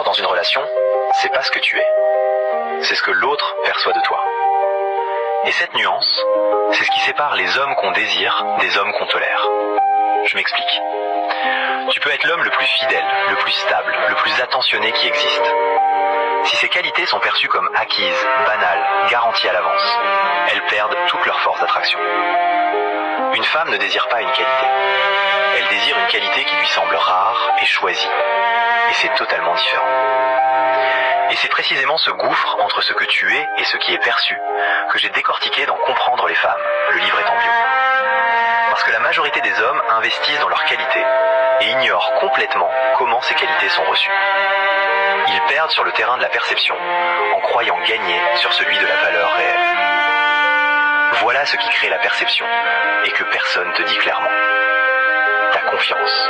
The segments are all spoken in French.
dans une relation, c'est pas ce que tu es. C'est ce que l'autre perçoit de toi. Et cette nuance, c'est ce qui sépare les hommes qu'on désire des hommes qu'on tolère. Je m'explique. Tu peux être l'homme le plus fidèle, le plus stable, le plus attentionné qui existe. Si ces qualités sont perçues comme acquises, banales, garanties à l'avance, elles perdent toute leur force d'attraction. Une femme ne désire pas une qualité. Elle désire une qualité qui lui semble rare et choisie. Et c'est totalement différent. Et c'est précisément ce gouffre entre ce que tu es et ce qui est perçu que j'ai décortiqué dans Comprendre les femmes, le livre est en bio. Parce que la majorité des hommes investissent dans leurs qualités et ignorent complètement comment ces qualités sont reçues. Ils perdent sur le terrain de la perception en croyant gagner sur celui de la valeur réelle. Voilà ce qui crée la perception et que personne te dit clairement. Ta confiance.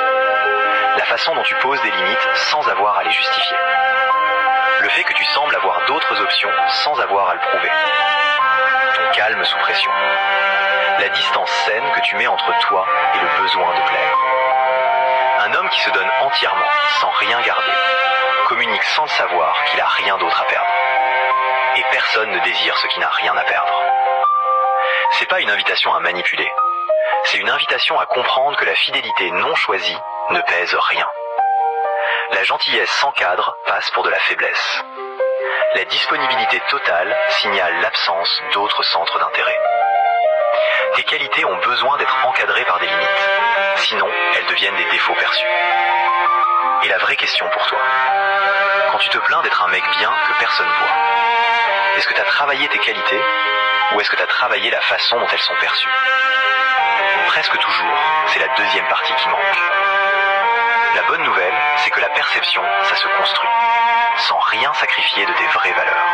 La façon dont tu poses des limites sans avoir à les justifier. Le fait que tu sembles avoir d'autres options sans avoir à le prouver. Ton calme sous pression. La distance saine que tu mets entre toi et le besoin de plaire. Un homme qui se donne entièrement, sans rien garder, communique sans le savoir qu'il a rien d'autre à perdre. Et personne ne désire ce qui n'a rien à perdre. C'est pas une invitation à manipuler. C'est une invitation à comprendre que la fidélité non choisie ne pèse rien. La gentillesse sans cadre passe pour de la faiblesse. La disponibilité totale signale l'absence d'autres centres d'intérêt. Tes qualités ont besoin d'être encadrées par des limites. Sinon, elles deviennent des défauts perçus. Et la vraie question pour toi, quand tu te plains d'être un mec bien que personne voit, est-ce que tu as travaillé tes qualités ou est-ce que tu as travaillé la façon dont elles sont perçues? Presque toujours, c'est la deuxième partie qui manque. La bonne nouvelle, c'est que la perception, ça se construit, sans rien sacrifier de tes vraies valeurs.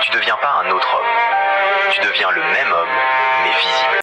Tu deviens pas un autre homme, tu deviens le même homme, mais visible.